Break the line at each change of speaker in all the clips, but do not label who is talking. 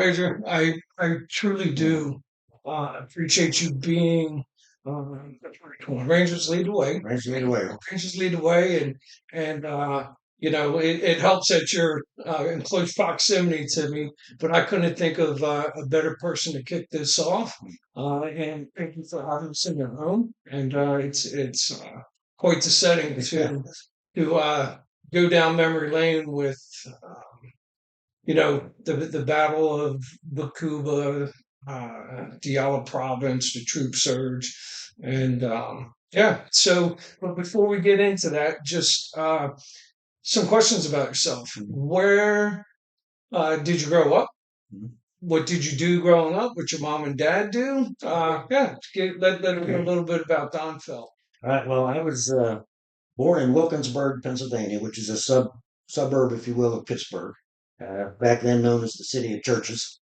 Major. I truly do appreciate you being Rangers lead the way.
Rangers lead the way.
Rangers lead the way, and it helps that you're in close proximity to me. But I couldn't think of a better person to kick this off. And thank you for having us in your home. And it's quite the setting to go down memory lane with. The Battle of Baqubah, Diyala Province, the troop surge, and yeah. So, but before we get into that, just some questions about yourself. Where did you grow up? What did you do growing up? What your mom and dad do? Yeah, let me know a little bit about Donfeld.
All right. Well, I was born in Wilkinsburg, Pennsylvania, which is a suburb, if you will, of Pittsburgh. Back then known as the City of Churches.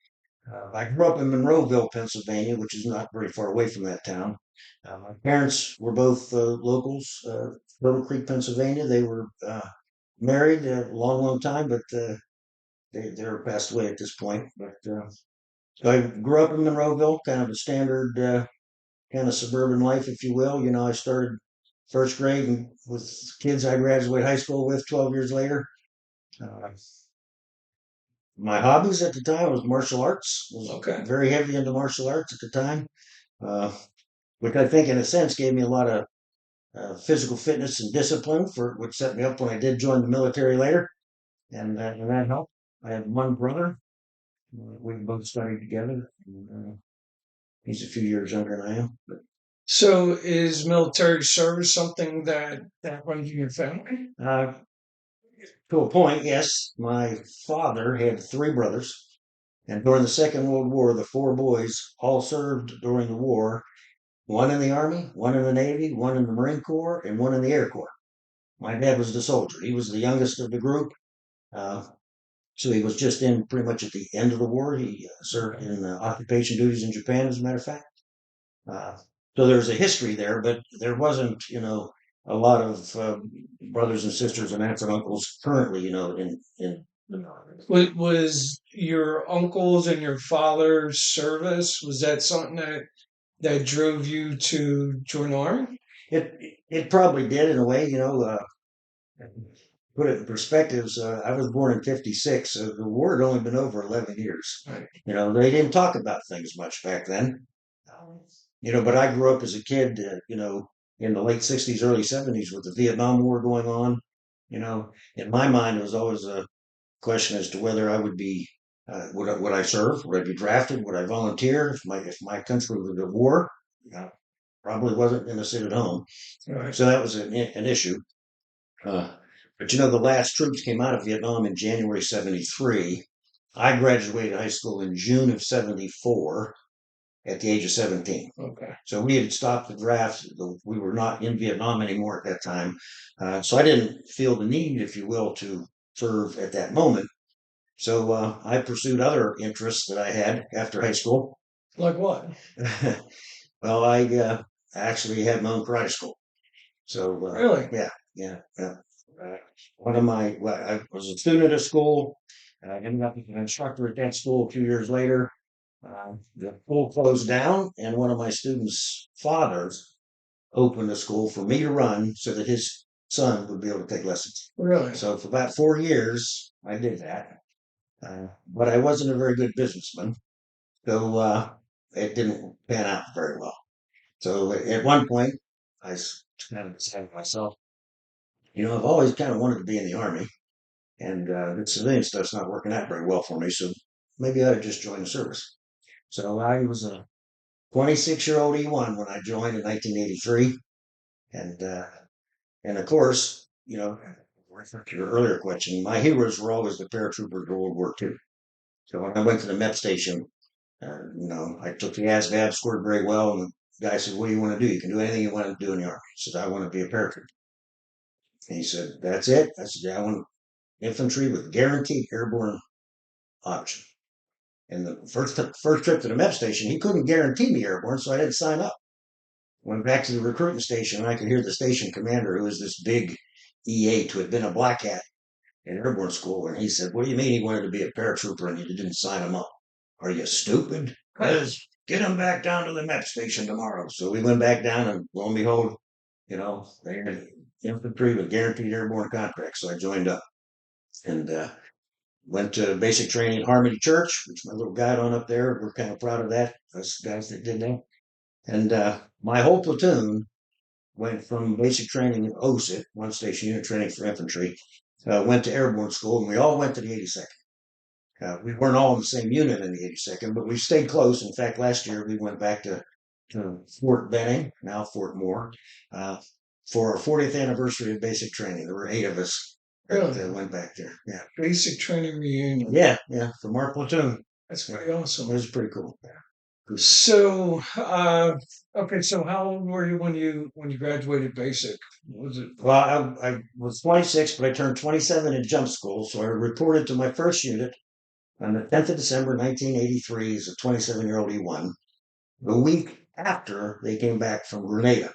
I grew up in Monroeville, Pennsylvania, which is not very far away from that town. My parents were both locals, Little Creek, Pennsylvania. They were married a long, long time, but they're passed away at this point. But so I grew up in Monroeville, kind of a standard kind of suburban life, if you will. I started first grade with kids I graduated high school with 12 years later. My hobbies at the time was martial arts. Was very heavy into martial arts at the time, which I think, in a sense, gave me a lot of physical fitness and discipline which set me up when I did join the military later, and that helped. I have one brother. We both studied together. And, he's a few years younger than I am.
So, is military service something that runs in your family?
To a point, yes. My father had three brothers, and during the Second World War, the four boys all served during the war. One in the Army, one in the Navy, one in the Marine Corps, and one in the Air Corps. My dad was the soldier. He was the youngest of the group. So he was just in pretty much at the end of the war. He served in occupation duties in Japan, as a matter of fact. So there's a history there, but there wasn't, a lot of brothers and sisters and aunts and uncles currently, in the
Army. Was your uncles and your father's service, was that something that drove you to join the Army?
It probably did, in a way. Put it in perspectives. I was born in '56, so the war had only been over 11 years.
Right.
They didn't talk about things much back then. But I grew up as a kid, in the late '60s, early '70s, with the Vietnam War going on. In my mind, it was always a question as to whether I would be, would I serve? Would I be drafted? Would I volunteer if my country was at war? Probably wasn't going to sit at home. Right. So that was an issue. But the last troops came out of Vietnam in January '73. I graduated high school in June of '74 at the age of 17.
Okay.
So we had stopped the draft. We were not in Vietnam anymore at that time. So I didn't feel the need, if you will, to serve at that moment. So I pursued other interests that I had after high school.
Like what?
Well, I actually had my own karate school. So
really?
Yeah. I was a student at school. I ended up as an instructor at that school a few years later. The school closed down, and one of my students' fathers opened a school for me to run so that his son would be able to take lessons.
Really?
So for about 4 years, I did that. But I wasn't a very good businessman, so it didn't pan out very well. So at one point, I kind of decided to myself, I've always kind of wanted to be in the Army, and the civilian stuff's not working out very well for me, so maybe I ought to just join the service. So I was a 26-year-old E1 when I joined in 1983, and of course, your earlier question, my heroes were always the paratroopers of World War II. So when I went to the MEP station, I took the ASVAB, scored very well, and the guy said, "What do you want to do? You can do anything you want to do in the Army." I said, "I want to be a paratrooper." And he said, "That's it?" I said, "Yeah, I want infantry with guaranteed airborne option." And the first trip to the MEP station, he couldn't guarantee me airborne, so I didn't sign up. Went back to the recruiting station, and I could hear the station commander, who was this big E8 who had been a black hat in airborne school, and he said, "What do you mean he wanted to be a paratrooper and you didn't sign him up?" Are you stupid? Because get them back down to the MEP station tomorrow. So we went back down, and lo and behold, they had infantry with guaranteed airborne contracts. So I joined up and went to basic training at Harmony Church, which my little guide on up there. We're kind of proud of that, us guys that did that. And my whole platoon went from basic training in OSIT, one station unit training for infantry, went to airborne school, and we all went to the 82nd. We weren't all in the same unit in the 82nd, but we stayed close. In fact, last year we went back to Fort Benning, now Fort Moore, for our 40th anniversary of basic training. There were 8 of us that went back there. Yeah.
Basic training reunion.
Yeah, from our platoon.
That's pretty awesome.
It was pretty cool.
So, okay. So, how old were you when you graduated basic? Was it?
Well, I was 26, but I turned 27 in jump school. So I reported to my first unit on the 10th of December, 1983, as a 27-year-old E1. The week after they came back from Grenada.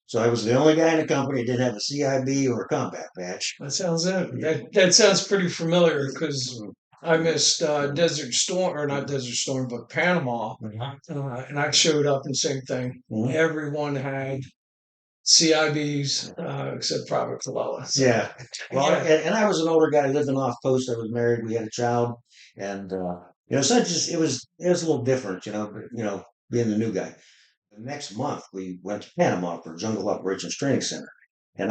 So I was the only guy in the company that didn't have a CIB or a combat badge.
That sounds that sounds pretty familiar because I missed Desert Storm, or not Desert Storm, but Panama, and I showed up and same thing.
Mhm.
Everyone had CIBs except Private Colella. So,
Yeah. Well, and I was an older guy living off post. I was married. We had a child, and so it was a little different, being the new guy. The next month, we went to Panama for Jungle Operations Training Center. And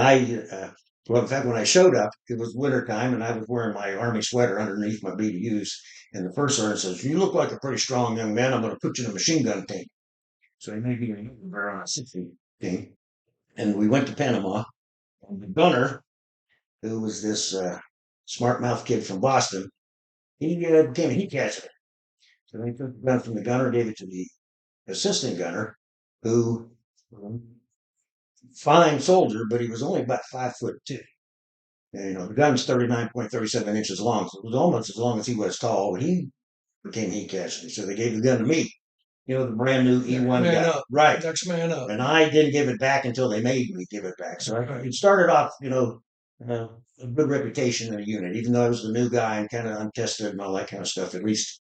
well, in fact, when I showed up, it was wintertime, and I was wearing my Army sweater underneath my BDUs. And the first sergeant says, "You look like a pretty strong young man. I'm going to put you in a machine gun team." So he made me on a 60 team. And we went to Panama. And the gunner, who was this smart mouth kid from Boston, he became a heat casualty. So they took the gun from the gunner, gave it to the assistant gunner, who fine soldier, but he was only about 5'2". And, the gun's 39.37 inches long, so it was almost as long as he was tall. But he became heat casualty, so they gave the gun to me. The brand new E1
man
guy,
up.
right?
Next man up.
And I didn't give it back until they made me give it back. So it started off, a good reputation in the unit, even though I was the new guy and kind of untested and all that kind of stuff. At least,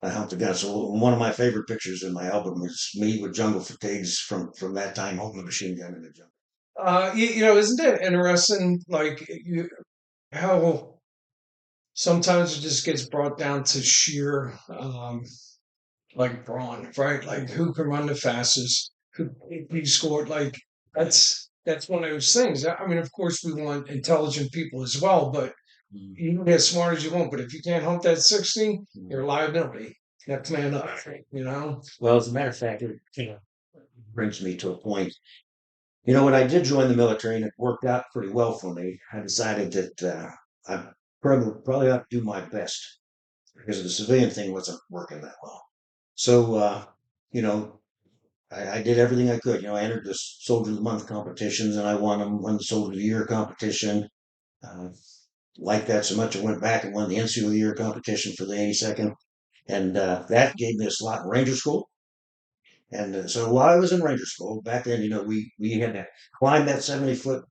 I helped the gun. So one of my favorite pictures in my album is me with jungle fatigues from that time holding the machine gun in the jungle.
Isn't it interesting? Like how sometimes it just gets brought down to sheer like brawn, right? Like who can run the fastest, who he scored. Like that's one of those things. I mean, of course, we want intelligent people as well, but you can be as smart as you want. But if you can't hump that 60, you're a liability. Next man up,
Well, as a matter of fact, it brings me to a point. When I did join the military and it worked out pretty well for me, I decided that I probably ought to do my best because the civilian thing wasn't working that well. So, I did everything I could. I entered the Soldier of the Month competitions and I won the Soldier of the Year competition. Liked that so much, I went back and won the NCO of the Year competition for the 82nd. And that gave me a slot in Ranger School. And so while I was in Ranger School, back then, we had to climb that 70-foot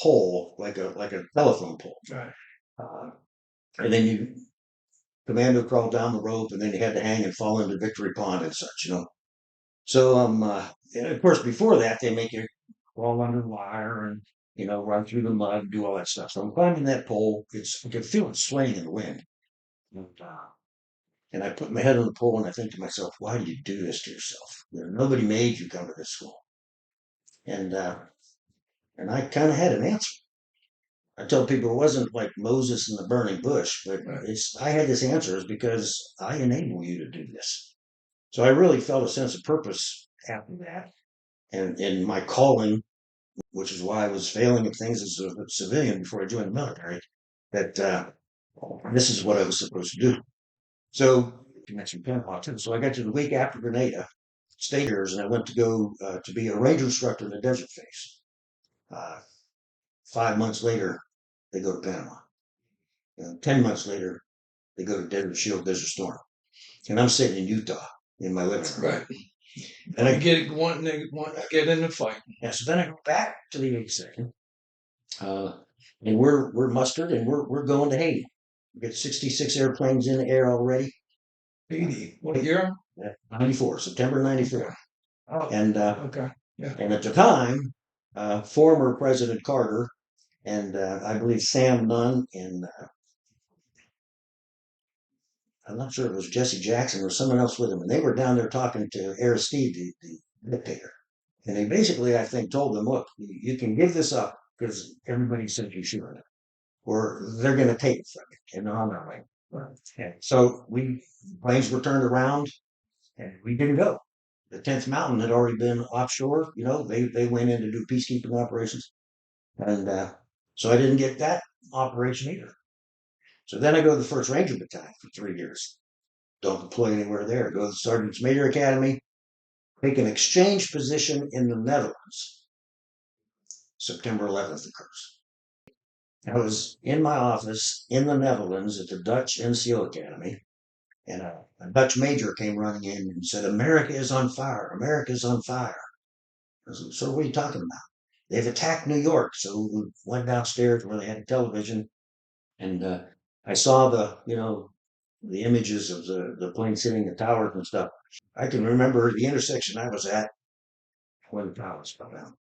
pole like a telephone pole.
Right.
And then commando crawled down the rope, and then you had to hang and fall into Victory Pond and such, So, and of course, before that, they make you crawl under the wire and, run through the mud and do all that stuff. So I'm climbing that pole. I can feel it swaying in the wind. And I put my head on the pole and I think to myself, why do you do this to yourself? Nobody made you come to this school. And I kind of had an answer. I tell people it wasn't like Moses in the burning bush, but I had this answer is because I enable you to do this. So I really felt a sense of purpose after that. And in my calling, which is why I was failing at things as a civilian before I joined the military, that this is what I was supposed to do. So you mentioned Panama too. So I got to the week after Grenada, stayed here, and I went to go to be a ranger instructor in the desert phase. 5 months later, they go to Panama. 10 months later, they go to Desert Shield, Desert Storm. And I'm sitting in Utah in my living room.
Right. And I want to get in the fight.
Yeah, so then I go back to the 82nd. And we're mustered and we're going to Haiti. We got 66 airplanes in the air already.
80. What year?
94, September 94.
Okay. Oh,
And
okay. Yeah.
and at the time, former President Carter and I believe Sam Nunn and I'm not sure if it was Jesse Jackson or someone else with him, and they were down there talking to Aristide, the dictator. And they basically, I think, told them, look, you can give this up because everybody said you should, or they're going to take it from you and on our way. And so planes were turned around and we didn't go. The 10th Mountain had already been offshore. They went in to do peacekeeping operations. And so I didn't get that operation either. So then I go to the 1st Ranger Battalion for 3 years. Don't deploy anywhere there. Go to the Sergeant's Major Academy. Take an exchange position in the Netherlands. September 11th occurs. I was in my office in the Netherlands at the Dutch NCO Academy, and a Dutch major came running in and said, America is on fire. America is on fire. I said, so what are you talking about? They've attacked New York. So we went downstairs where they had a television, and I saw the images of the plane sitting in the towers and stuff. I can remember the intersection I was at when the towers fell down.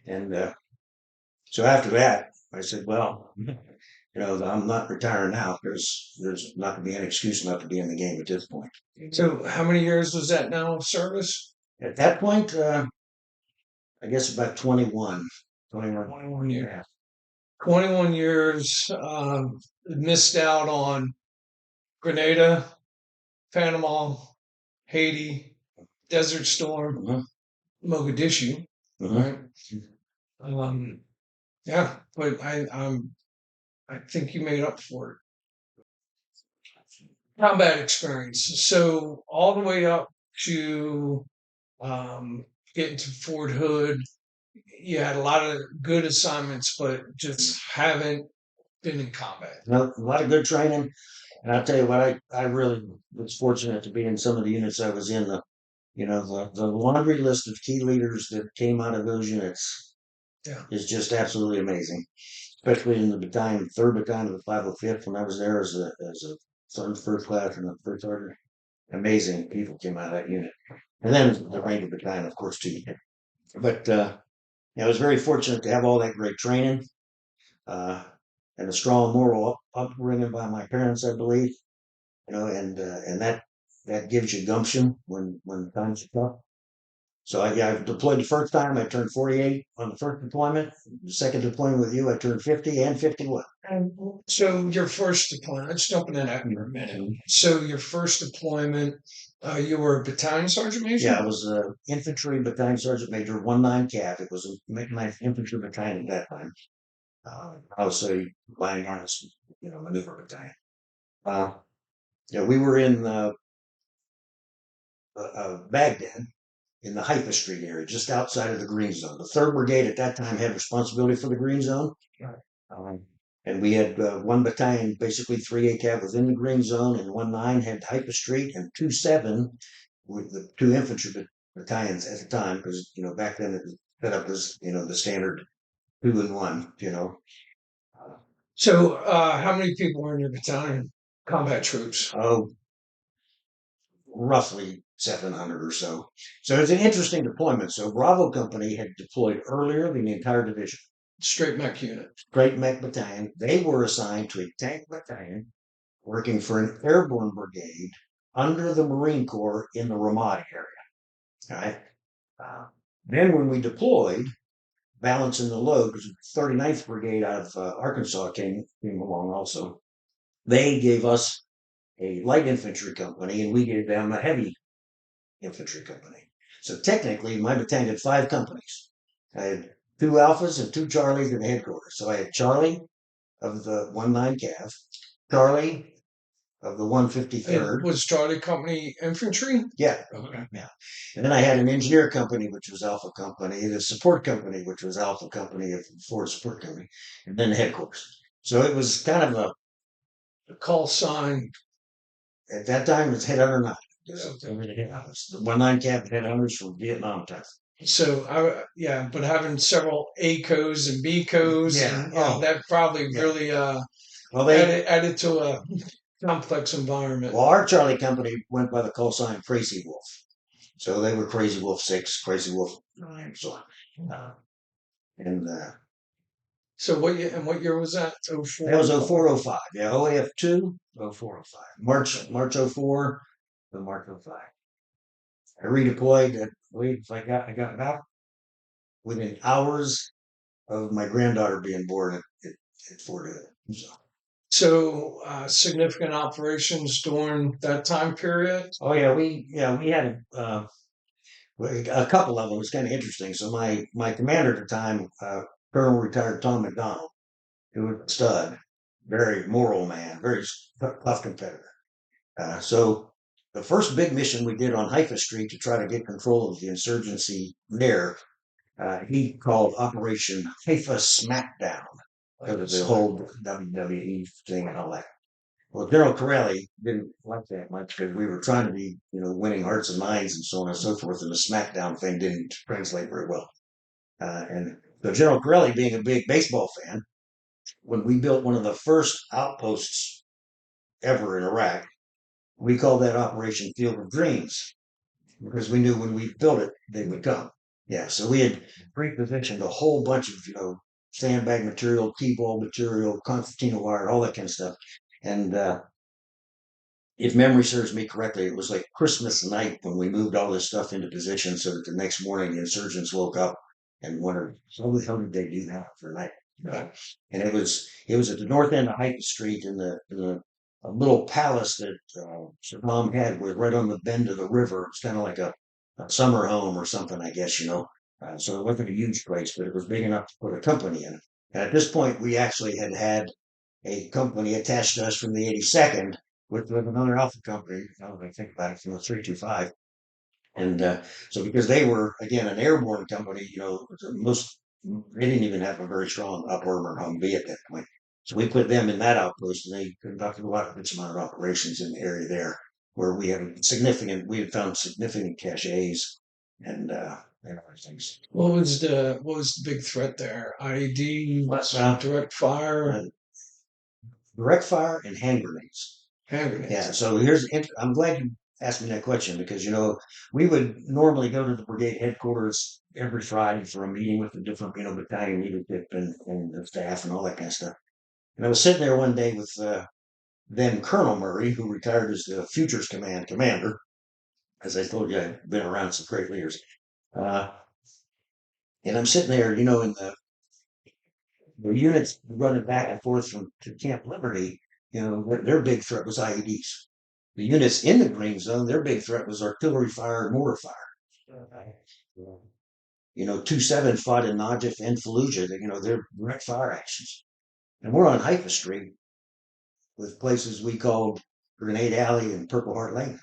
And so after that, I said, well, I'm not retiring now. There's not going to be any excuse not to be in the game at this point.
So how many years was that now of service?
At that point, I guess about 21.
21 years. 21 years, missed out on Grenada, Panama, Haiti, Desert Storm, Mogadishu, right? Yeah, but I think you made up for it. Combat experience. So all the way up to getting to Fort Hood, you had a lot of good assignments, but just haven't been in combat.
No, a lot of good training. And I'll tell you what, I really was fortunate to be in some of the units I was in. The laundry list of key leaders that came out of those units is just absolutely amazing. Especially in the battalion, 3rd Battalion of the 505th, when I was there as a sergeant first class and a first sergeant. Amazing people came out of that unit. And then the Ranger Battalion, of course, too. But I was very fortunate to have all that great training and a strong moral upbringing by my parents, I believe. And that gives you gumption when times are tough. So I deployed the first time. I turned 48 on the first deployment. The second deployment with you, I turned 50 and 51.
And so your first deployment, let's jump into that in a minute. So your first deployment, you were a battalion sergeant major?
Yeah, I was an infantry battalion sergeant major, 19 Cav. It was a 9th infantry battalion at that time. I was a line harness, maneuver battalion. We were in Baghdad in the Haifa Street area, just outside of the green zone. The 3rd Brigade at that time had responsibility for the green zone. And we had 1 battalion, basically 3 ACAV within the green zone, and 19 had Haifa Street, and 27 with the 2 infantry battalions at the time, because back then it was set up as the standard 2 and 1.
So how many people were in your battalion? Combat troops?
Oh, roughly 700 or so. So it's an interesting deployment. So Bravo Company had deployed earlier than the entire division.
Straight mech unit.
Straight mech battalion. They were assigned to a tank battalion working for an airborne brigade under the Marine Corps in the Ramadi area. All right. Then when we deployed, balancing the load, because the 39th Brigade out of Arkansas came along also. They gave us a light infantry company, and we gave them a heavy infantry company. So technically, my battalion had 5 companies. I had 2 Alphas and 2 Charlies in the headquarters. So I had Charlie of the 19 Cav, Charlie of the 153rd.
And was Charlie Company infantry?
Yeah.
Okay.
Yeah. And then I had an engineer company, which was Alpha Company, the support company, which was Alpha Company, a Ford support company, and then the headquarters. So it was kind of
a call sign.
At that time, it was headhunter 9. The 19 Cav headhunters from Vietnam time.
So but having several ACOs and BCOs, that probably really added to complex environment.
Well, our Charlie company went by the call sign Crazy Wolf. So they were Crazy Wolf 6, Crazy Wolf 9, so on. And
So what year was that?
that was
04?
04, 05. Yeah, O.I.F 2, 04, 05. March 04 to March 05. I redeployed I got back within hours of my granddaughter being born at Fort Hood. So,
So significant operations during that time period.
oh yeah, we had a couple of them. It was kind of interesting. So my commander at the time, Colonel retired Tom McDonald, who was a stud, very moral man, very tough competitor. So the first big mission we did on Haifa Street to try to get control of the insurgency there, he called Operation Haifa Smackdown because of the whole WWE thing and all that. Well, General Corelli didn't like that much because we were trying to be, winning hearts and minds and so on and so forth, and the SmackDown thing didn't translate very well. And so General Corelli, being a big baseball fan, when we built one of the first outposts ever in Iraq, we called that Operation Field of Dreams because we knew when we built it, they would come. Yeah, so we had pre-positioned a whole bunch of, sandbag material, T-ball material, concertina wire, all that kind of stuff. And if memory serves me correctly, it was like Christmas night when we moved all this stuff into position so that the next morning the insurgents woke up and wondered, how the hell did they do that for night? And it was at the north end of Haifa Street in the a little palace that Saddam had was right on the bend of the river. It's kind of like a summer home or something, I guess, so it wasn't a huge place, but it was big enough to put a company in. And at this point, we actually had a company attached to us from the 82nd, with another Alpha company. Now that I think about it, from the 325. And so because they were, again, an airborne company, they didn't even have a very strong up armor Humvee at that point. So we put them in that outpost, and they conducted a lot of its amount of operations in the area there, where we had found significant caches and other things.
What was the big threat there? IED, direct fire,
direct fire, and hand grenades.
hand grenades.
Yeah. So I'm glad you asked me that question because we would normally go to the brigade headquarters every Friday for a meeting with the different battalion leadership and the staff and all that kind of stuff. And I was sitting there one day with then Colonel Murray, who retired as the Futures Command commander. As I told you, I've been around some great leaders. And I'm sitting there, in the units running back and forth to Camp Liberty. Their big threat was IEDs. The units in the green zone, their big threat was artillery fire and mortar fire. 2-7 fought in Najaf and Fallujah. They're direct fire actions. And we're on Haifa Street with places we called Grenade Alley and Purple Heart Lane.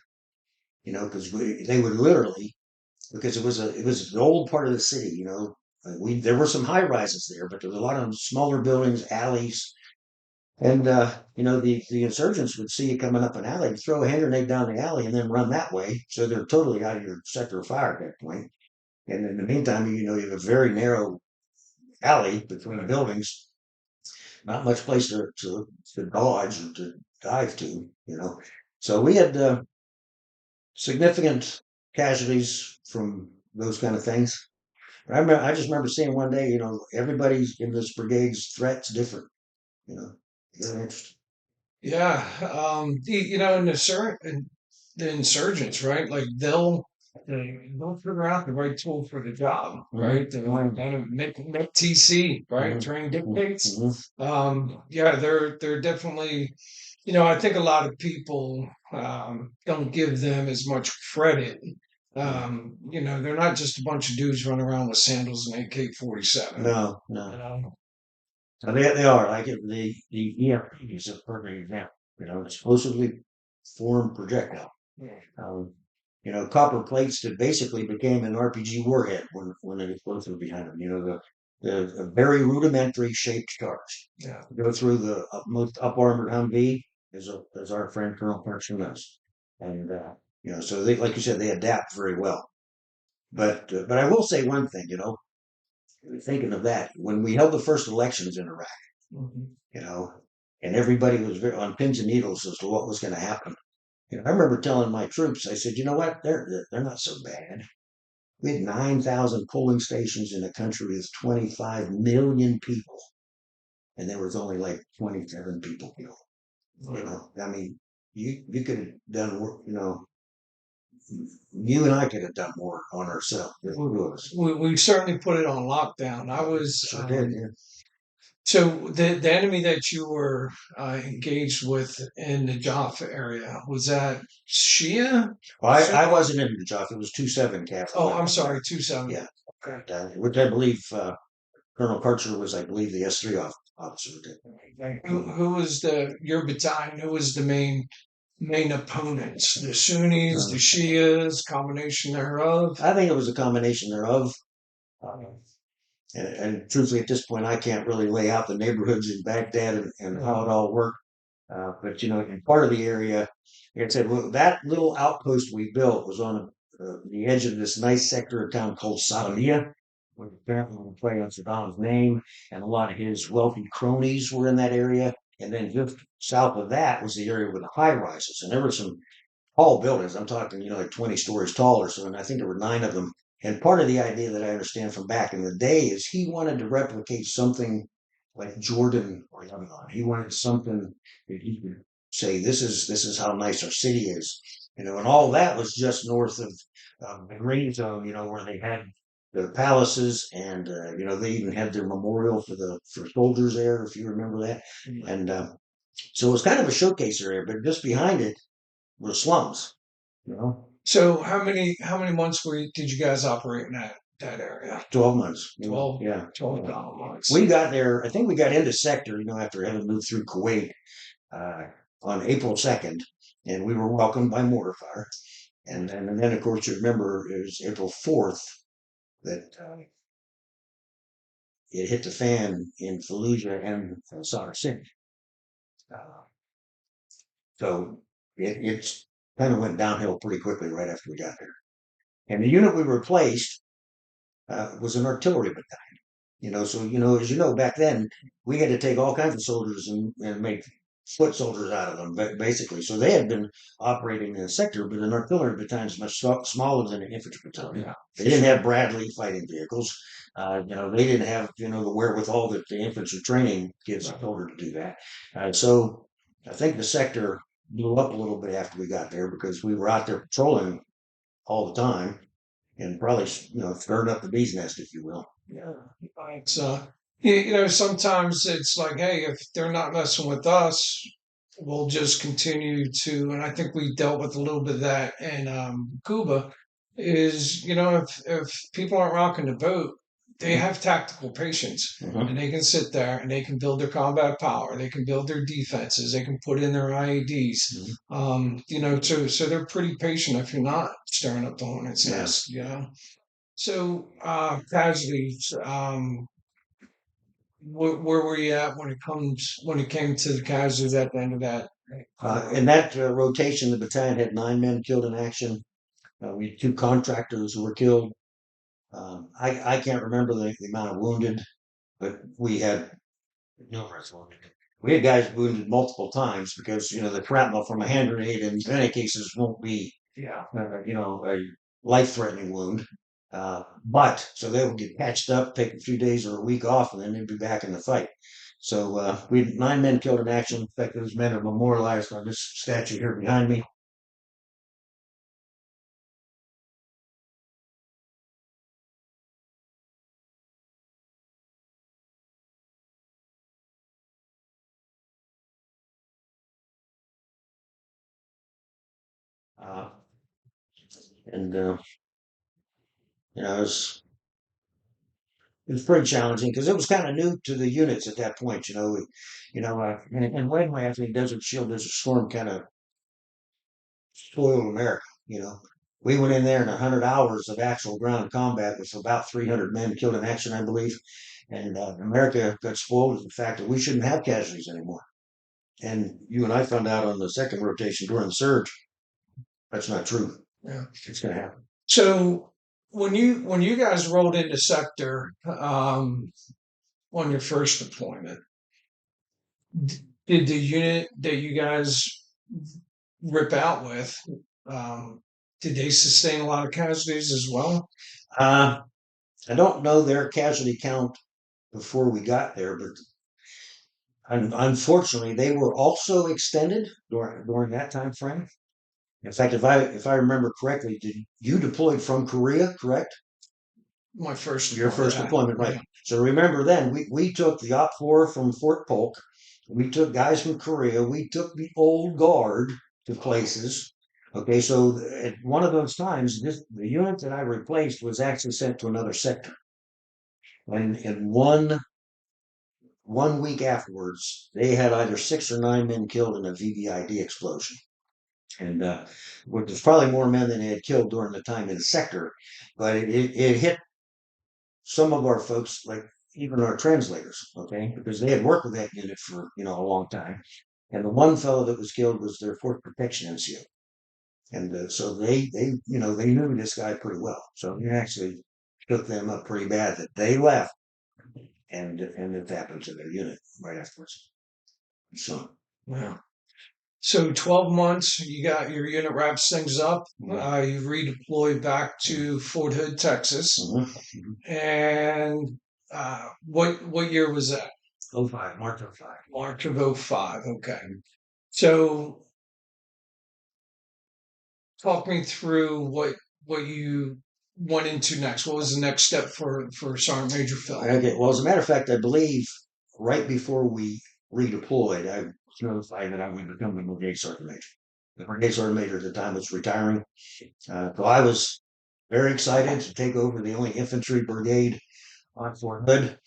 Because they would literally, because it was an old part of the city. There were some high rises there, but there was a lot of smaller buildings, alleys. And the insurgents would see you coming up an alley, throw a hand grenade down the alley, and then run that way. So they're totally out of your sector of fire at that point. And in the meantime, you have a very narrow alley between the buildings, not much place to dodge or to dive to. So we had significant casualties from those kind of things. I just remember seeing one day, everybody's in this brigade's threat's different. Very interesting.
Yeah, and the insurgents, right? Like they'll figure out the right tool for the job, right? They're like make TC, right? Train dictates. Yeah, they're definitely, I think a lot of people don't give them as much credit. They're not just a bunch of dudes running around with sandals and AK-47.
No. So they are like the EMP is a perfect example. Explosively formed projectile. Copper plates that basically became an RPG warhead when it exploded behind them. The very rudimentary shaped charge.
Yeah.
Go through the most up armored Humvee as our friend Colonel Parkson does, and so they, like you said, they adapt very well. But I will say one thing, thinking of that, when we held the first elections in Iraq, and everybody was on pins and needles as to what was going to happen. I remember telling my troops, I said, you know what, they're not so bad. We had 9,000 polling stations in a country with 25 million people, and there was only like 27 people killed. I mean, you could have done work. You and I could have done more on ourselves.
We certainly put it on lockdown. I was
Sure did. Yeah.
so the enemy that you were engaged with in the Jaffa area, was that Shia?
Well, I wasn't in the job. It was 2-7 Cavalry.
Oh, I'm sorry, 2-7.
Yeah. Which I believe Colonel Karcher was, I believe, the S3 officer.
Who was your battalion? Who was the main opponents? The Sunnis, the Shias, combination thereof?
I think it was a combination thereof. And truthfully, at this point, I can't really lay out the neighborhoods in Baghdad and how it all worked. But in part of the area, like I said, well, that little outpost we built was on the edge of this nice sector of town called Salamia, where apparently we play on Saddam's name, and a lot of his wealthy cronies were in that area. And then just south of that was the area with the high rises, and there were some tall buildings. I'm talking, like 20 stories tall or so, and I think there were 9 of them. And part of the idea that I understand from back in the day is he wanted to replicate something like Jordan or Lebanon. He wanted something that he could say, this is how nice our city is. And all that was just north of the green zone, where they had the palaces, and they even had their memorial for soldiers there, if you remember that. And so it was kind of a showcase area, but just behind it were slums.
So how many months did you guys operate in that area?
12 months.
12,
Yeah.
12 months.
We got there, I think we got into sector, after having moved through Kuwait on April 2nd, and we were welcomed by mortar fire. And then, of course, you remember it was April 4th that it hit the fan in Fallujah and Haifa St. So it kind of went downhill pretty quickly right after we got there. And the unit we replaced was an artillery battalion. So as back then we had to take all kinds of soldiers and make foot soldiers out of them, basically. So they had been operating in a sector, but an artillery battalion is much smaller than an infantry battalion. Yeah. They didn't have Bradley fighting vehicles. They didn't have the wherewithal that the infantry training gives in order to do that. So I think the sector blew up a little bit after we got there because we were out there patrolling all the time and probably stirring up the bee's nest, if you will.
Yeah, it's sometimes it's like, hey, if they're not messing with us, we'll just continue to. And I think we dealt with a little bit of that in Baqubah. Is if people aren't rocking the boat, they have tactical patience, and they can sit there and they can build their combat power. They can build their defenses. They can put in their IEDs. So they're pretty patient if you're not stirring up the hornet's nest. So casualties. Where were you at when it came to the casualties at the end of that?
In that rotation, the battalion had 9 men killed in action. We had 2 contractors who were killed. I can't remember the amount of wounded, but we had numerous wounded. We had guys wounded multiple times because the shrapnel from a hand grenade in many cases won't be a life-threatening wound. But so they would get patched up, take a few days or a week off, and then they'd be back in the fight. So we had 9 men killed in action. In fact, those men are memorialized on this statue here behind me. And it was pretty challenging because it was kind of new to the units at that point. And when I think Desert Shield, Desert Storm kind of spoiled America. We went in there in 100 hours of actual ground combat with about 300 men killed in action, I believe. And America got spoiled with the fact that we shouldn't have casualties anymore. And you and I found out on the second rotation during the surge, that's not true.
Yeah,
it's going to happen.
So when you guys rolled into sector on your first deployment, Did the unit that you guys rip out with, um, did they sustain a lot of casualties as well?
Uh, I don't know their casualty count before we got there, but unfortunately, they were also extended during that time frame. In fact, if I remember correctly, did you deployed from Korea, correct?
My first
Your
deployment,
first
yeah,
deployment, right?
yeah.
So remember then we took the Op 4 from Fort Polk, we took guys from Korea, we took the old guard to places. Okay, so at one of those times, the unit that I replaced was actually sent to another sector, and in one week afterwards, they had either 6 or 9 men killed in a VVID explosion, and which was probably more men than they had killed during the time in the sector, but it hit some of our folks, like even our translators, okay, because they had worked with that unit for a long time, and the one fellow that was killed was their fourth protection NCO, and so they knew this guy pretty well, so he actually took them up pretty bad that they left, and it happened to their unit right afterwards. So
Wow. So 12 months, you got your unit wraps things up. You redeployed back to Fort Hood, Texas. And what year was that?
05, March 05.
March of '05. Okay. So talk me through what you went into next. What was the next step for Sergeant Major Phil?
Okay, well, as a matter of fact, I believe right before we redeployed, I was notified that I would become the brigade sergeant major. The brigade sergeant major at the time was retiring. So I was very excited to take over the only infantry brigade on Fort Hood,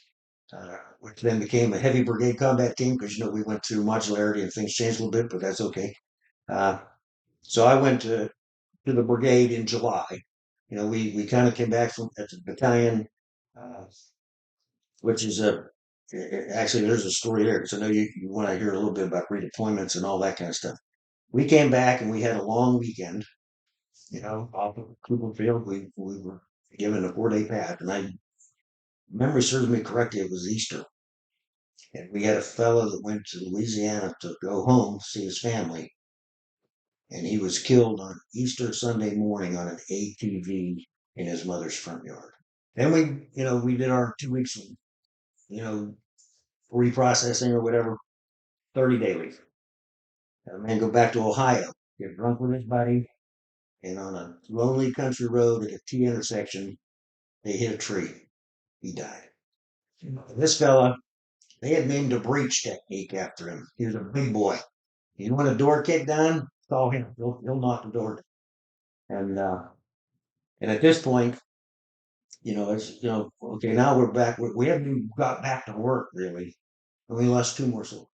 which then became a heavy brigade combat team because we went through modularity and things changed a little bit, but that's okay. Uh, so I went to the brigade in July. We kind of came back from at the battalion, uh, which is actually there's a story there because I know you want to hear a little bit about redeployments and all that kind of stuff. We came back and we had a long weekend, off of Cooper Field. We were given a 4-day pass, and I memory serves me correctly, it was Easter, and we had a fellow that went to Louisiana to go home to see his family, and he was killed on Easter Sunday morning on an ATV in his mother's front yard. Then we did our 2 weeks of, you know, reprocessing or whatever, 30-day leave. Had a man go back to Ohio, get drunk with his buddy, and on a lonely country road at a T intersection, they hit a tree. He died. This fella, they had named a breach technique after him. He was a big boy. You want a door kicked down? Call him. He'll knock the door down. And at this point, okay, now we're back. We haven't even got back to work really, and we lost 2 more soldiers.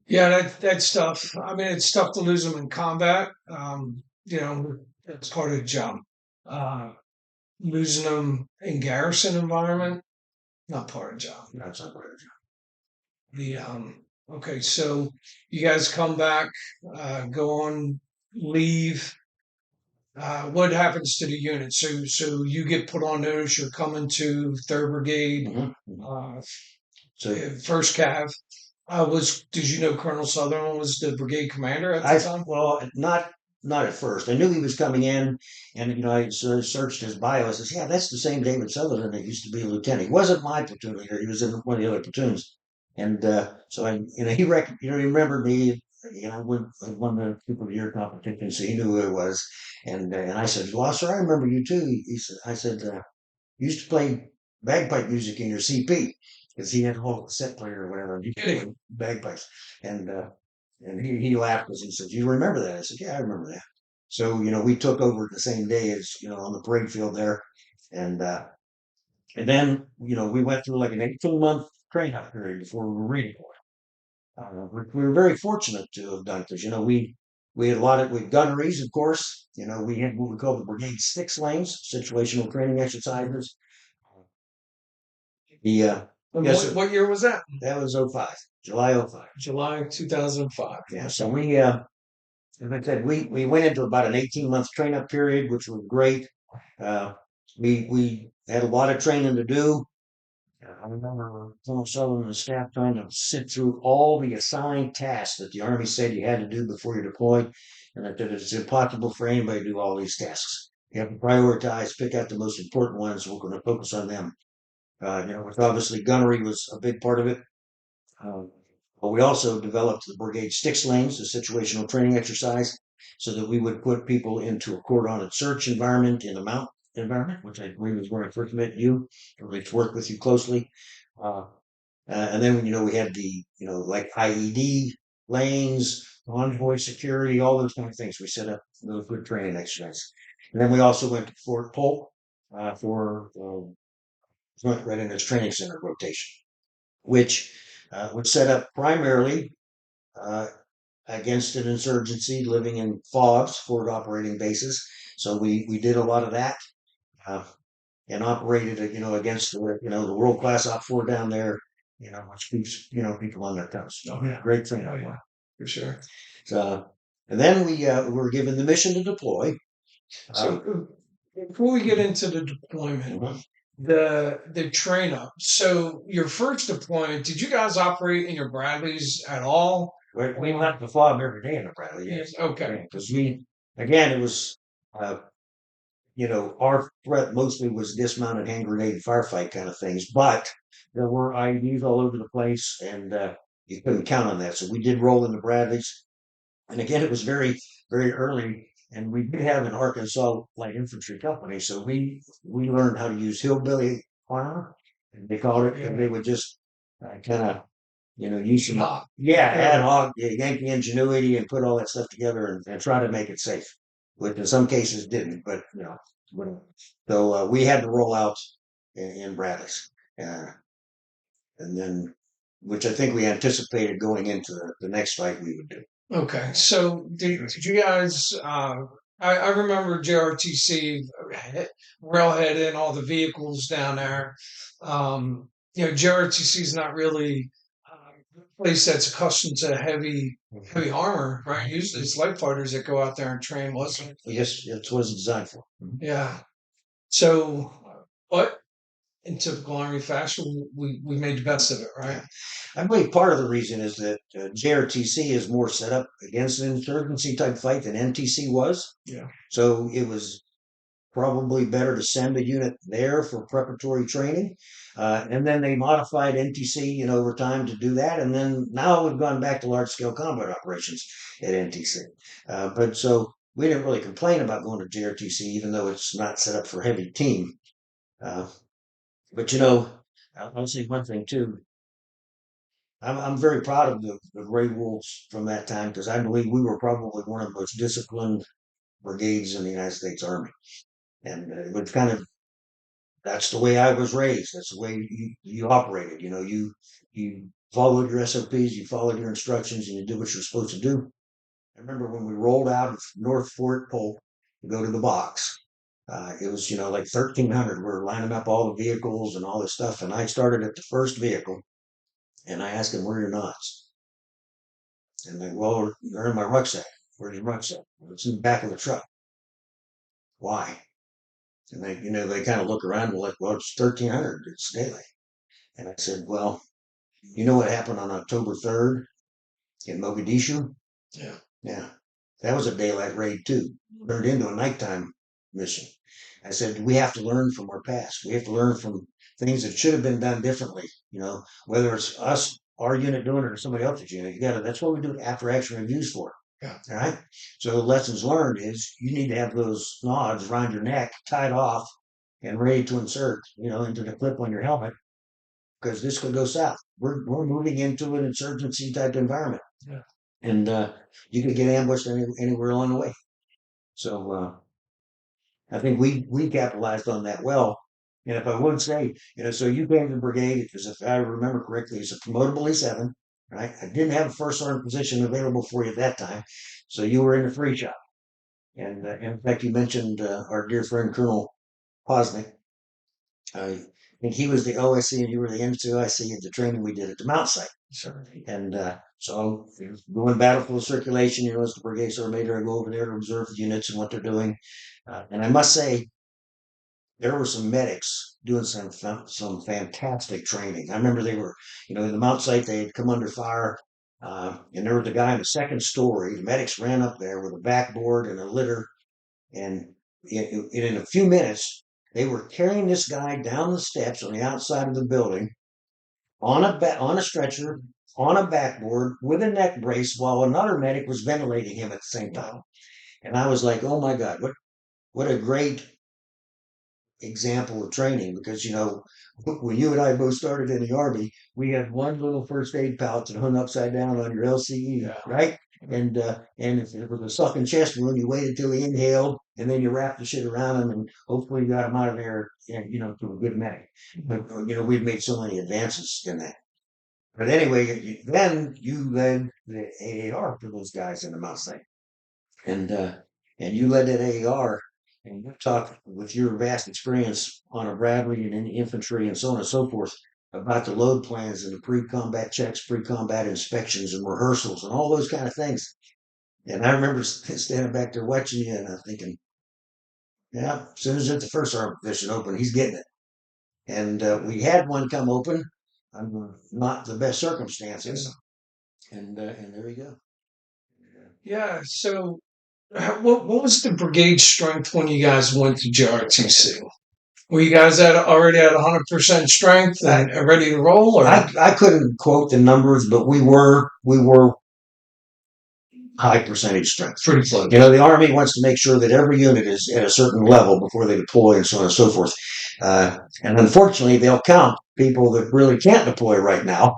Yeah, that's tough. I mean, it's tough to lose them in combat. That's part of the job. Uh, Losing them in garrison environment, not part of the job.
That's not part of the job.
The Okay, so you guys come back, go on leave. What happens to the unit? So you get put on notice. You're coming to Third Brigade,
So
First Cav. Did you know Colonel Sutherland was the brigade commander at
I
the time?
well, not at first. I knew he was coming in, and I sort of searched his bio. I says, "Yeah, that's the same David Sutherland that used to be a lieutenant. He wasn't my platoon leader. He was in one of the other platoons." And so he remembered me. I won the Super of the Year competition, so he knew who I was. And I said, "Well, sir, I remember you too." I said, "You used to play bagpipe music in your CP." Because he had a whole set player or whatever, and he played bagpipes. And he laughed because he said, "You remember that?" I said, "Yeah, I remember that." So we took over the same day as on the parade field there, and then we went through like an 18-month train up period before we were redeployed. We were very fortunate to have done because we had a lot of gunneries, of course. We had what we call the brigade 6 lanes, situational training exercises. The Yes, sir.
What year was that?
That was '05, July '05.
July 2005.
Yeah, so as I said, we went into about an 18-month train up period, which was great. We had a lot of training to do. I remember Colonel Sullivan and the staff trying to sit through all the assigned tasks that the Army said you had to do before you deployed, and that it's impossible for anybody to do all these tasks. You have to prioritize, pick out the most important ones. We're going to focus on them. With obviously gunnery was a big part of it. Um, but we also developed the brigade six lanes, a situational training exercise, so that we would put people into a cordon search environment in a mount environment, which I believe is where I first met you, or to work with you closely. Uh, and then, we had the, like IED lanes, envoy security, all those kind of things. We set up those good training exercises. And then we also went to Fort Polk for Joint Readiness Training Center rotation, which was set up primarily uh, against an insurgency living in FOBs, forward operating bases. So we did a lot of that uh, and operated, against the world class Op 4 down there, which keeps people on their toes.
Oh yeah,
Great training.
oh yeah, for sure.
So, and then we were given the mission to deploy.
So before we get into the deployment,
Mhm.
the train up. So your first deployment, did you guys operate in your Bradleys at all?
We left the FOB every day in the Bradley. Yes.
Okay.
Because again, it was, our threat mostly was dismounted hand grenade firefight kind of things, but there were IEDs all over the place, and you couldn't count on that. So we did roll in the Bradleys, and again, it was very, very early, and we did have an Arkansas light infantry company, so we learned how to use hillbilly armor, and they called it, and they would just kind of use some, ad hoc, Yankee ingenuity, and put all that stuff together and try to make it safe, which in some cases didn't, but whatever. So we had to roll out in Bradley's, uh, and then, which I think we anticipated going into the next fight we would do.
Okay, so did you guys? I remember JRTC railhead and all the vehicles down there. JRTC is not really a place that's accustomed to heavy armor, right? Usually it's light fighters that go out there and train, wasn't it?
Yes, it was designed for.
Yeah. So, but in typical Army fashion, we made the best of it, right?
I believe part of the reason is that JRTC is more set up against an insurgency type fight than NTC was.
Yeah.
So it was probably better to send a unit there for preparatory training. And then they modified NTC, over time to do that. And then now we've gone back to large scale combat operations at NTC. But so we didn't really complain about going to JRTC, even though it's not set up for heavy team. But I'll say one thing too. I'm very proud of the Gray Wolves from that time, because I believe we were probably one of the most disciplined brigades in the United States Army. And it was that's the way I was raised. That's the way you operated. You followed your SOPs, you followed your instructions, and you did what you're supposed to do. I remember when we rolled out of North Fort Polk to go to the box. It was, like 1,300. We're lining up all the vehicles and all this stuff. And I started at the first vehicle, and I asked him, "Where are your knots?" And they, "Well, they're in my rucksack." "Where's your rucksack?" "Well, it's in the back of the truck." "Why?" And they kind of look around and like, "Well, it's 1,300. It's daylight." And I said, "Well, you know what happened on October 3rd in Mogadishu?"
Yeah.
"Yeah, that was a daylight raid too. Turned into a nighttime mission." I said, "We have to learn from our past. We have to learn from things that should have been done differently. Whether it's us, our unit doing it, or somebody else's unit. That's what we do after action reviews for.
Yeah.
All right. So lessons learned is you need to have those nods around your neck, tied off, and ready to insert, into the clip on your helmet, because this could go south. We're moving into an insurgency type environment."
Yeah.
And you could get ambushed anywhere along the way. So I think we capitalized on that well. And if I would say, so you came to the brigade, because if I remember correctly, it's a promotable E7, right? I didn't have a first sergeant position available for you at that time, so you were in the free shop. And in fact, you mentioned our dear friend Colonel Posnick. I think he was the OSC and you were the NCOIC at the training we did at the Mount site.
Sure.
And so going battlefield circulation, as the brigade sergeant major, I go over there to observe the units and what they're doing. And I must say, there were some medics doing some fantastic training. I remember they were, in the Mount site, they had come under fire, and there was a guy in the second story. The medics ran up there with a backboard and a litter, and in a few minutes, they were carrying this guy down the steps on the outside of the building on a stretcher, on a backboard with a neck brace, while another medic was ventilating him at the same time. And I was like, "Oh my God, what a great example of training!" Because when you and I both started in the Army, we had one little first aid pouch that hung upside down on your LCE, right? And if it was a sucking chest wound, you waited till he inhaled, and then you wrapped the shit around him, and hopefully you got him out of there, to a good medic. But we've made so many advances in that. But anyway, then you led the AAR for those guys in the Mount St. And you led that AAR, and you talked with your vast experience on a Bradley and in the infantry and so on and so forth about the load plans and the pre-combat checks, pre-combat inspections and rehearsals and all those kind of things. And I remember standing back there watching you, and I'm thinking, yeah, as soon as the first army position opened, he's getting it. And we had one come open under not the best circumstances, and there you go.
Yeah. So, what was the brigade strength when you guys went to JRTC? Were you guys already at 100% strength and ready to roll? Or?
I couldn't quote the numbers, but we were high percentage strength.
Pretty close.
The Army wants to make sure that every unit is at a certain level before they deploy and so on and so forth. And unfortunately, they'll count people that really can't deploy right now,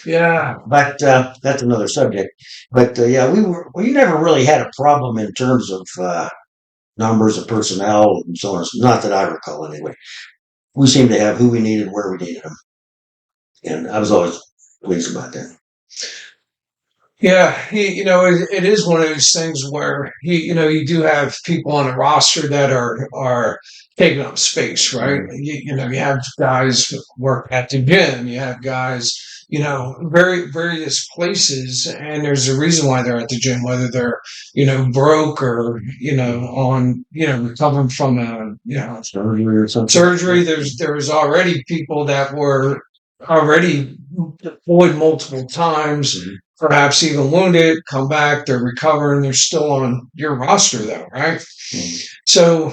Yeah.
But that's another subject. But yeah, we never really had a problem in terms of numbers of personnel and so on. Not that I recall anyway. We seemed to have who we needed, where we needed them. And I was always pleased about that.
Yeah, it is one of those things where you do have people on the roster that are taking up space, right? You have guys work at the gym, you have guys, various places, and there's a reason why they're at the gym, whether they're broke or on recovering from a
surgery or something.
Surgery. There was already people that were already deployed multiple times. Mm-hmm. Perhaps even wounded, come back, they're recovering, they're still on your roster though, right? Mm-hmm. So,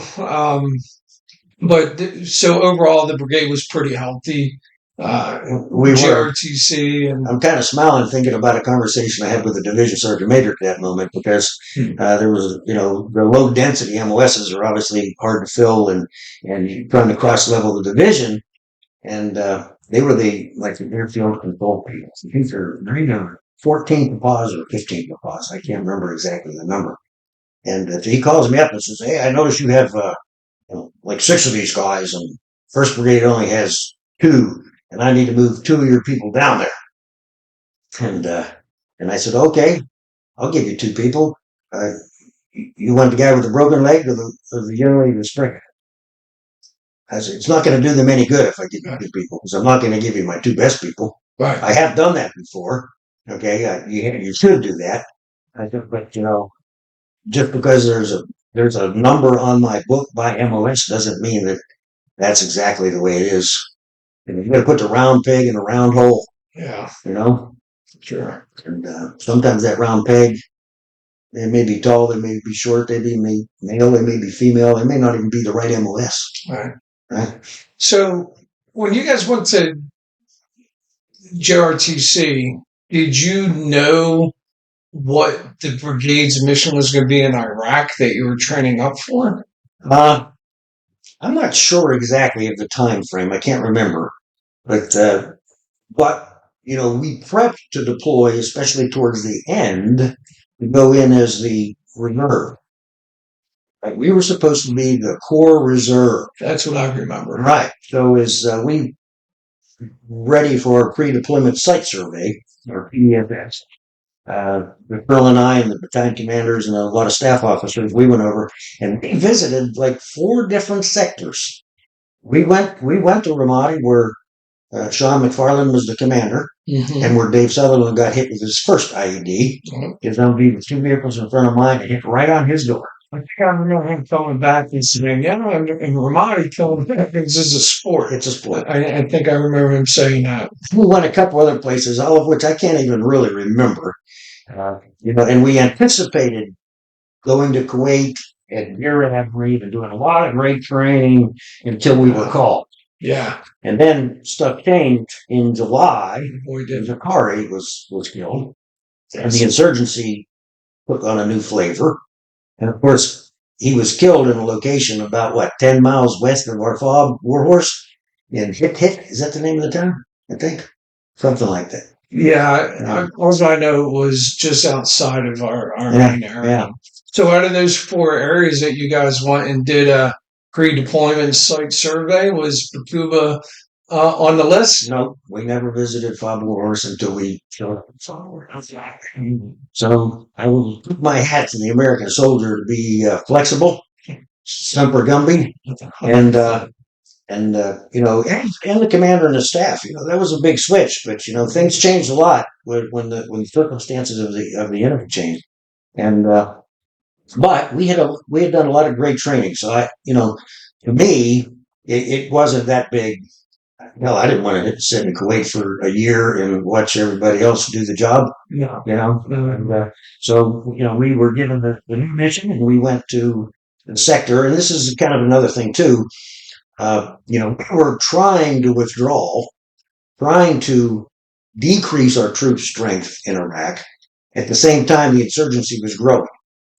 so overall, the brigade was pretty healthy.
We
JRTC, and
I'm kind of smiling thinking about a conversation I had with the division sergeant major at that moment, because there was, the low density MOSs are obviously hard to fill, and you're trying to cross level the division, and they were the airfield control people. These are 14 papas or 15 papas. I can't remember exactly the number. And he calls me up and says, "Hey, I noticed you have 6 of these guys, and First Brigade only has 2, and I need to move 2 of your people down there." And I said, "Okay, I'll give you 2 people. You want the guy with the broken leg or the young lady with the sprain?" I said, "It's not going to do them any good if I give you 2 people, because I'm not going to give you my 2 best people.
Right.
I have done that before. Okay, you should do that." I said, "But just because there's a number on my book by MOS doesn't mean that that's exactly the way it is. And you got to put the round peg in the round hole."
Yeah.
Sure. And sometimes that round peg, they may be tall, they may be short, they may be male, they may be female, they may not even be the right MOS.
Right. So when you guys went to JRTC, did you know what the brigade's mission was going to be in Iraq that you were training up for?
I'm not sure exactly of the time frame. I can't remember. But we prepped to deploy, especially towards the end, to go in as the reserve. Right? We were supposed to be the core reserve.
That's what I remember.
Right. So as we ready for a pre-deployment site survey, or PDFS, the colonel and I and the battalion commanders and a lot of staff officers, we went over and we visited 4 different sectors. We went to Ramadi, where Sean McFarland was the commander, and where Dave Sutherland got hit with his first IED. His Humvee with 2 vehicles in front of mine, and hit right on his door.
I think I remember him coming back and saying, "Yeah, and Ramadi coming back. This is a sport."
It's a sport.
I think I remember him saying that.
We went a couple other places, all of which I can't even really remember. And we anticipated going to Kuwait and Debrief and doing a lot of great training until we were called.
Yeah.
And then stuff changed in July.
We did.
Zakari was killed. And the insurgency took on a new flavor. And of course, he was killed in a location about, 10 miles west of our Warhorse in Hit. Is that the name of the town? I think. Something like that.
Yeah. All I know was just outside of our main area.
Yeah.
So out of those 4 areas that you guys went and did a pre-deployment site survey, was Baqubah on the list?
No, we never visited Warhorse until we showed up. So I will put my hat to the American soldier to be flexible, Semper Gumby, and the commander and the staff. That was a big switch, but things changed a lot when the circumstances of the enemy changed, and but we had done a lot of great training. So to me, it wasn't that big. No, I didn't want to sit in Kuwait for a year and watch everybody else do the job.
No.
And so we were given the new mission, and we went to the sector. And this is kind of another thing too. We were trying to withdraw, trying to decrease our troop strength in Iraq. At the same time, the insurgency was growing,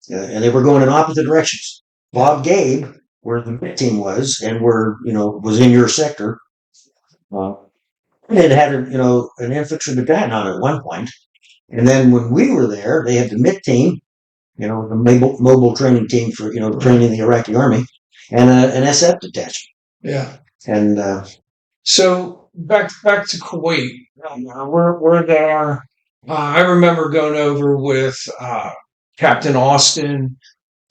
and they were going in opposite directions. Bob Gabe, where the MiTT team was, and was in your sector. It had an infantry battalion on it at one point, and then when we were there, they had the MiTT team, the mobile training team for training the Iraqi army, and an SF detachment.
Yeah.
And
so back to Kuwait. We're there. I remember going over with Captain Austin,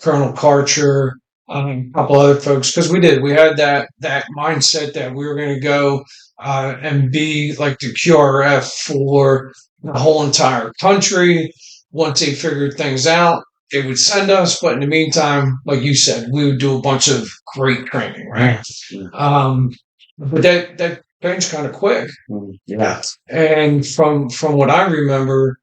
Colonel Karcher, a couple other folks, because we had that mindset that we were going to go and be like the QRF for the whole entire country. Once they figured things out, they would send us, but in the meantime, like you said, we would do a bunch of great training, right? But that changed kind of quick.
Yeah.
And from what I remember,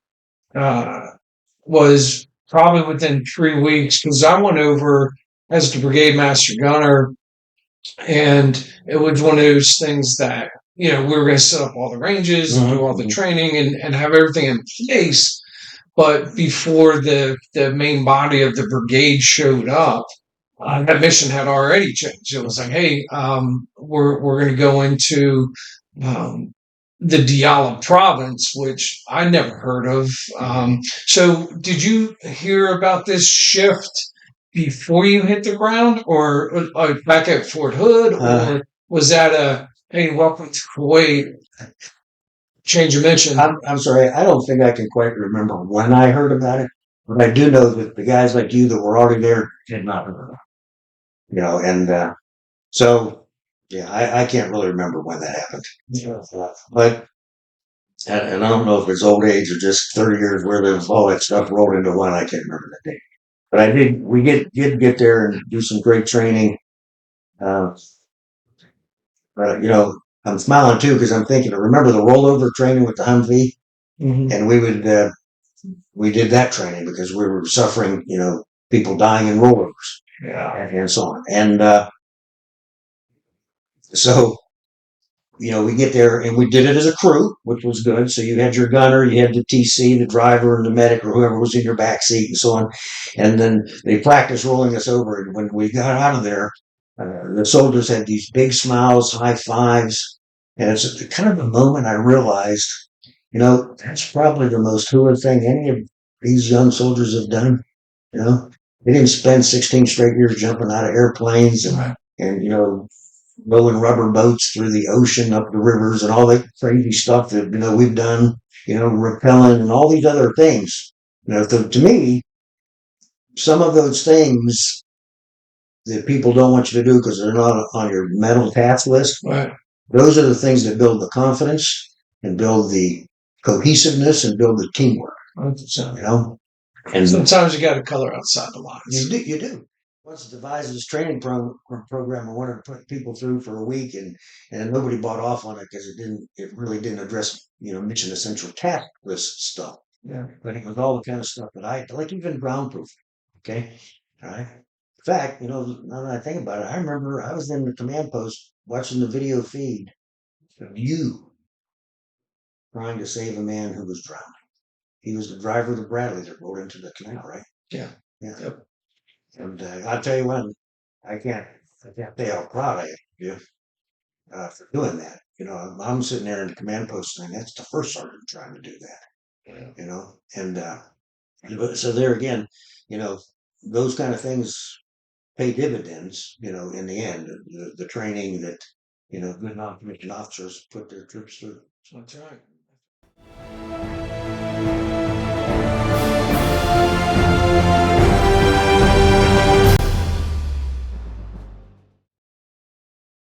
was probably within 3 weeks, because I went over as the brigade master gunner, and it was one of those things that we were going to set up all the ranges and do all the training and have everything in place. But before the main body of the brigade showed up, that mission had already changed. It was like, hey, we're going to go into the Diyala Province, which I never heard of. So did you hear about this shift before you hit the ground, or back at Fort Hood, or was that hey, welcome to Kuwait? Change of mission.
I'm sorry, I don't think I can quite remember when I heard about it, but I do know that the guys like you that were already there did not remember. And so yeah, I can't really remember when that happened. But and I don't know if it's old age or just 30 years where there's all that stuff rolled into one. I can't remember that date. But we did get there and do some great training. But I'm smiling too because I'm thinking. I remember the rollover training with the Humvee, and we did that training because we were suffering, people dying in rollovers, and so on. And so we get there and we did it as a crew, which was good. So you had your gunner, you had the TC, the driver, and the medic, or whoever was in your back seat, and so on. And then they practiced rolling us over. And when we got out of there, the soldiers had these big smiles, high fives, and it's kind of the moment I realized, that's probably the most hula thing any of these young soldiers have done. They didn't spend 16 straight years jumping out of airplanes and rowing rubber boats through the ocean, up the rivers, and all that crazy stuff that we've done. Rappelling and all these other things. To me, some of those things that people don't want you to do because they're not on your mental task list.
Right.
Those are the things that build the confidence and build the cohesiveness and build the teamwork.
100%.
And
sometimes you got to color outside the lines.
You do. once devised this training program I wanted to put people through for a week, and nobody bought off on it because it really didn't address, mission essential task list stuff. Yeah. But it was all the kind of stuff that I like, even ground proof. Okay. All right. In fact, now that I think about it, I remember I was in the command post watching the video feed of you trying to save a man who was drowning. He was the driver of the Bradley that rolled into the canal, right?
Yeah.
Yeah.
Yep.
And I'll tell you what, I can't, I can't tell you how proud I am of you for doing that. I'm sitting there in the command post saying that's the first sergeant trying to do that.
Yeah.
And so there again, you know, those kind of things pay dividends. In the end, the training that good non-commissioned officers put their troops through.
That's right.